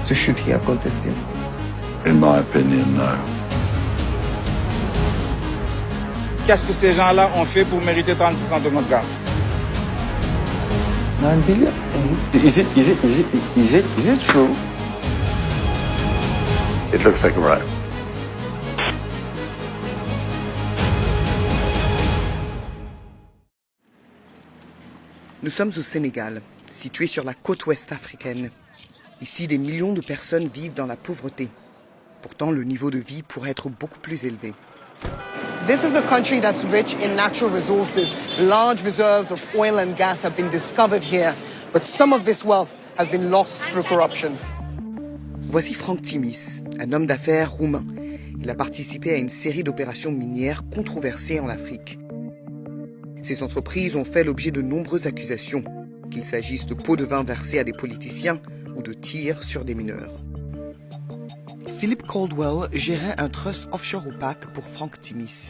So should he have got this deal? In my opinion, no. Qu'est-ce que ces gens-là ont fait pour mériter 30% de notre gaz? 9 billion? Is it true? It looks like a right. Nous sommes au Sénégal, situé sur la côte ouest africaine. Ici, des millions de personnes vivent dans la pauvreté. Pourtant, le niveau de vie pourrait être beaucoup plus élevé. This is a country that's rich in natural resources. Large reserves of oil and gas have been discovered here, but some of this wealth has been lost through corruption. Voici Franck Timis, un homme d'affaires roumain. Il a participé à une série d'opérations minières controversées en Afrique. Ces entreprises ont fait l'objet de nombreuses accusations, qu'il s'agisse de pots de vin versés à des politiciens ou de tirs sur des mineurs. Philip Caldwell gérait un trust offshore opaque pour Franck Timis.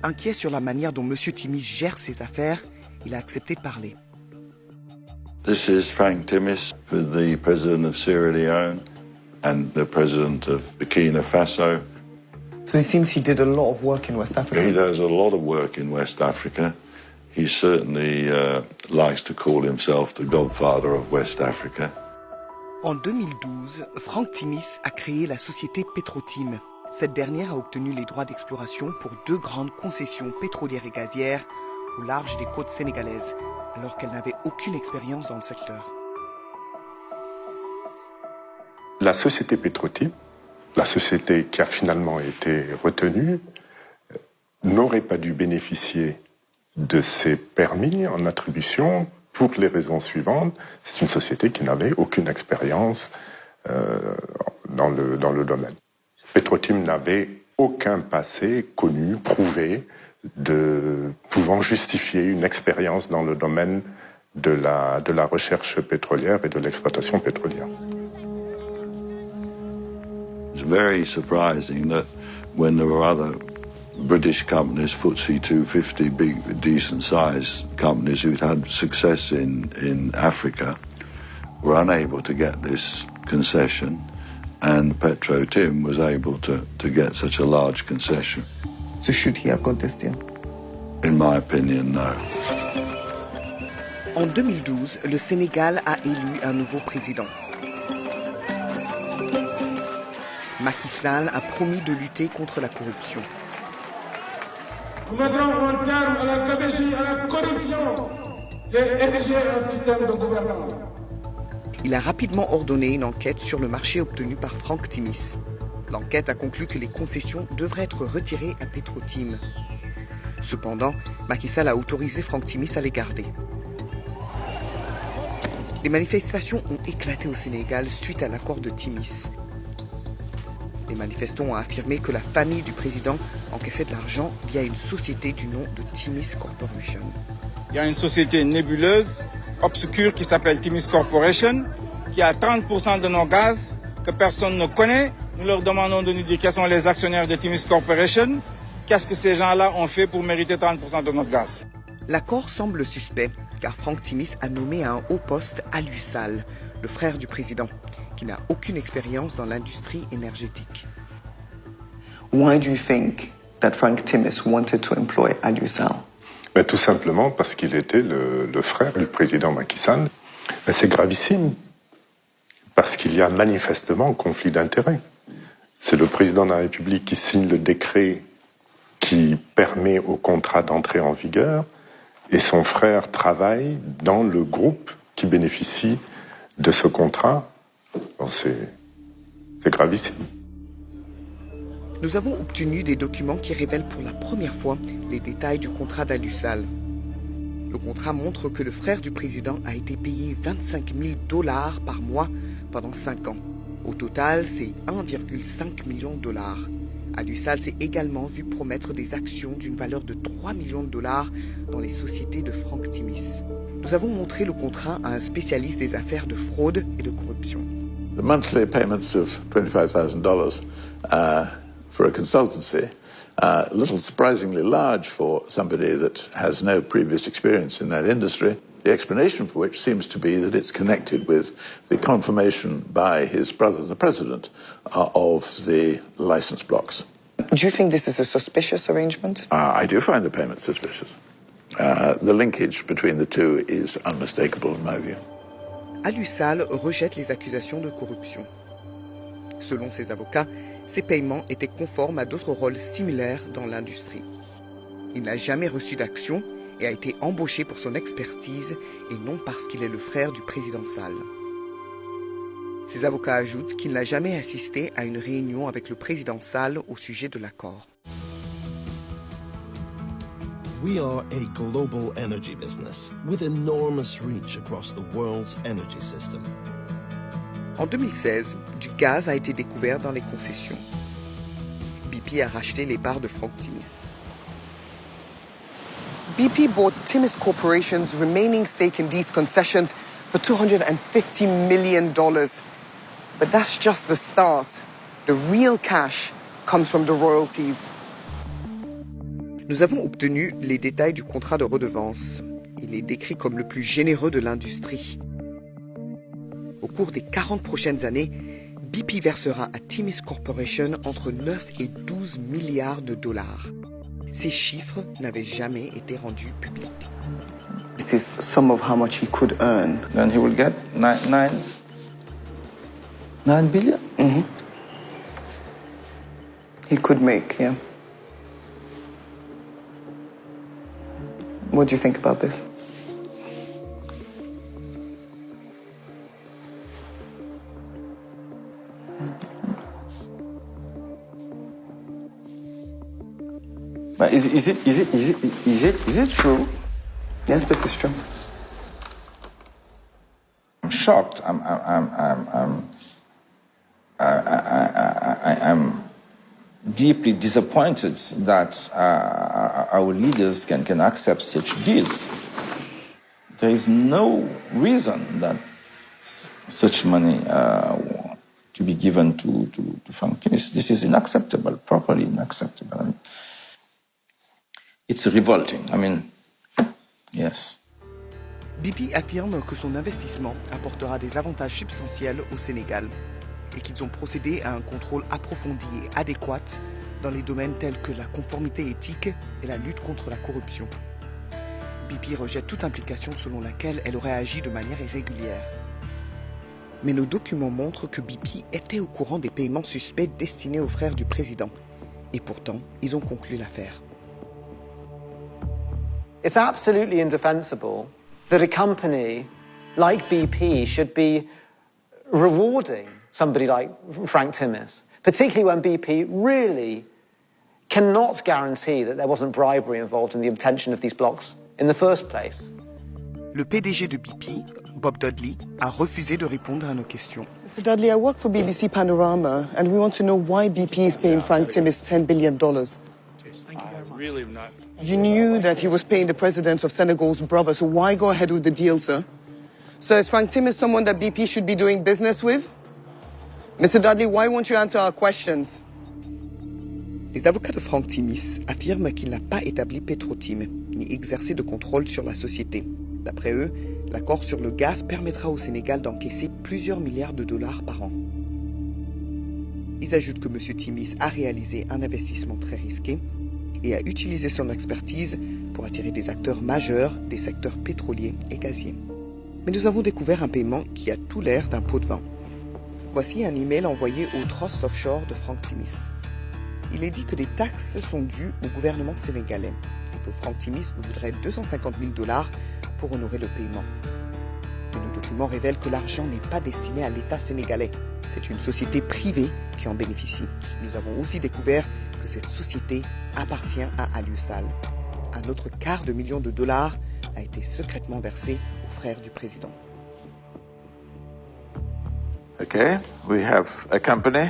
Inquiet sur la manière dont M. Timis gère ses affaires, il a accepté de parler. This is Frank Timis, the president of Sierra Leone and the president of Burkina Faso. So it seems he did a lot of work in West Africa. He does a lot of work in West Africa. He certainly likes to call himself the godfather of West Africa. En 2012, Franck Timis a créé la société Petrotim. Cette dernière a obtenu les droits d'exploration pour 2 grandes concessions pétrolières et gazières au large des côtes sénégalaises, alors qu'elle n'avait aucune expérience dans le secteur. La société Petrotim, la société qui a finalement été retenue, n'aurait pas dû bénéficier de ces permis en attribution pour les raisons suivantes. C'est une société qui n'avait aucune expérience dans le domaine. Petrotim n'avait aucun passé connu, prouvé, pouvant justifier une expérience dans le domaine de la recherche pétrolière et de l'exploitation pétrolière. It's very surprising that when there were other British companies, FTSE 250, big, decent-sized companies who'd had success in Africa, were unable to get this concession, and Petro-Tim was able to get such a large concession. So should he have got this deal? In my opinion, no. En 2012, le Sénégal a élu un nouveau président. Macky Sall a promis de lutter contre la corruption. Nous mettrons un terme à la gabegie, à la corruption et ériger un système de gouvernance. Il a rapidement ordonné une enquête sur le marché obtenu par Franck Timis. L'enquête a conclu que les concessions devraient être retirées à Petrotim. Cependant, Macky Sall a autorisé Franck Timis à les garder. Les manifestations ont éclaté au Sénégal suite à l'accord de Timis. Les manifestants ont affirmé que la famille du président encaissait de l'argent via une société du nom de Timis Corporation. Il y a une société nébuleuse, obscure, qui s'appelle Timis Corporation, qui a 30% de nos gaz que personne ne connaît. Nous leur demandons de nous dire quels sont les actionnaires de Timis Corporation. Qu'est-ce que ces gens-là ont fait pour mériter 30% de notre gaz? L'accord semble suspect, car Franck Timis a nommé à un haut poste Aliou Sall, le frère du président, qui n'a aucune expérience dans l'industrie énergétique. Why do you think that Frank Timis wanted to employ Aliou Sall? Mais tout simplement parce qu'il était le frère du président Macky Sall. Mais c'est gravissime, parce qu'il y a manifestement conflit d'intérêts. C'est le président de la République qui signe le décret qui permet au contrat d'entrer en vigueur, et son frère travaille dans le groupe qui bénéficie de ce contrat. Bon, c'est gravissime. Nous avons obtenu des documents qui révèlent pour la première fois les détails du contrat d'Aliou Sall. Le contrat montre que le frère du président a été payé 25 000 $ par mois pendant 5 ans. Au total, c'est 1,5 million de $. Aliou Sall s'est également vu promettre des actions d'une valeur de 3 millions de $ dans les sociétés de Franck Timis. Nous avons montré le contrat à un spécialiste des affaires de fraude et de corruption. The monthly payments of $25,000 for a consultancy, a little surprisingly large for somebody that has no previous experience in that industry. The explanation for which seems to be that it's connected with the confirmation by his brother, the president, of the license blocks. Do you think this is a suspicious arrangement? I do find the payment suspicious. The linkage between the two is unmistakable in my view. Alusal rejette les accusations de corruption. Selon ses avocats, ces paiements étaient conformes à d'autres rôles similaires dans l'industrie. Il n'a jamais reçu d'action et a été embauché pour son expertise et non parce qu'il est le frère du président Sall. Ses avocats ajoutent qu'il n'a jamais assisté à une réunion avec le président Sall au sujet de l'accord. We are a global energy business with enormous reach across the world's energy system. En 2016, du gaz a été découvert dans les concessions. BP a racheté les parts de Frank Timis. BP bought Timis Corporation's remaining stake in these concessions for $250 million. But that's just the start. The real cash comes from the royalties. Nous avons obtenu les détails du contrat de redevance. Il est décrit comme le plus généreux de l'industrie. Au cours des 40 prochaines années, BP versera à Timis Corporation entre 9 et 12 milliards de dollars. Ces chiffres n'avaient jamais été rendus publics. This is some of how much he could earn. Then he will get 9 billion? Mm-hmm. He could make, yeah. What do you think about this? But is it true? Yes, this is true. I'm shocked. I'm deeply disappointed that our leaders can accept such deals. There is no reason that such money to be given to Frank Timis. This is unacceptable, properly unacceptable. I mean, it's revolting. I mean, yes. BP affirme que son investissement apportera des avantages substantiels au Sénégal et qu'ils ont procédé à un contrôle approfondi et adéquat dans les domaines tels que la conformité éthique et la lutte contre la corruption. BP rejette toute implication selon laquelle elle aurait agi de manière irrégulière. Mais nos documents montrent que BP était au courant des paiements suspects destinés aux frères du président. Et pourtant, ils ont conclu l'affaire. It's absolutely indefensible that a company like BP should be rewarding somebody like Frank Timis, particularly when BP really cannot guarantee that there wasn't bribery involved in the obtention of these blocks in the first place. Le PDG de BP, Bob Dudley, a refusé de répondre à nos questions. Mr. Dudley, I work for BBC Panorama, and we want to know why BP is paying Frank Timis $10 billion. You knew that he was paying the president of Senegal's brother, so why go ahead with the deal, sir? So is Frank Timis someone that BP should be doing business with? Mr. Dudley, why won't you answer our questions? Les avocats de Frank Timis affirment qu'il n'a pas établi Petrotim, ni exercé de contrôle sur la société. D'après eux, l'accord sur le gaz permettra au Sénégal d'encaisser plusieurs milliards de dollars par an. Ils ajoutent que M. Timis a réalisé un investissement très risqué et a utilisé son expertise pour attirer des acteurs majeurs des secteurs pétroliers et gaziers. Mais nous avons découvert un paiement qui a tout l'air d'un pot de vin. Voici un email envoyé au Trust Offshore de Frank Timis. Il est dit que des taxes sont dues au gouvernement sénégalais et que Frank Timis voudrait 250 000 $ pour honorer le paiement. Mais nos documents révèlent que l'argent n'est pas destiné à l'État sénégalais. C'est une société privée qui en bénéficie. Nous avons aussi découvert que cette société appartient à Alusal. Un autre $250 000 a été secrètement versé aux frères du président. Okay, we have a company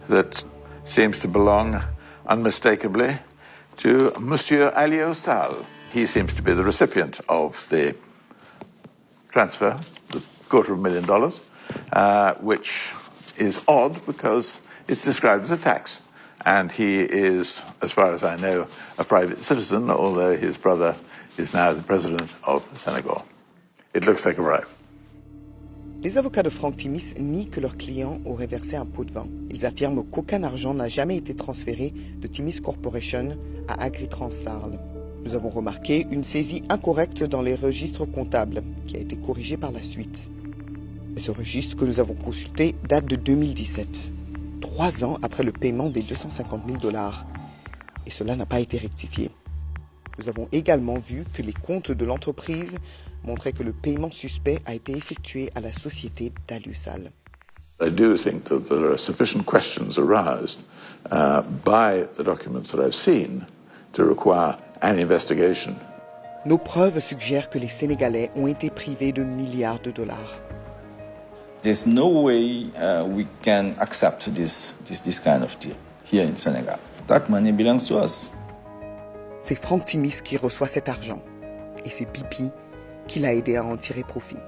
that seems to belong unmistakably to Monsieur Alio Sall. He seems to be the recipient of the transfer, the $250,000, which is odd because it's described as a tax. And he is, as far as I know, a private citizen, although his brother is now the president of Senegal. It looks like a bribe. Les avocats de Frank Timis nient que leur client aurait versé un pot de vin. Ils affirment qu'aucun argent n'a jamais été transféré de Timis Corporation à Agritranstarl. Nous avons remarqué une saisie incorrecte dans les registres comptables, qui a été corrigée par la suite. Mais ce registre que nous avons consulté date de 2017, 3 ans après le paiement des $250 000. Et cela n'a pas été rectifié. Nous avons également vu que les comptes de l'entreprise montraient que le paiement suspect a été effectué à la société d'Alusal. I do think that there are sufficient questions aroused by the documents that I've seen to require an investigation. Nos preuves suggèrent que les Sénégalais ont été privés de milliards de dollars. There's no way we can accept this kind of deal here in Senegal. That money belongs to us. C'est Frank Timis qui reçoit cet argent. Et c'est BP qui l'a aidé à en tirer profit.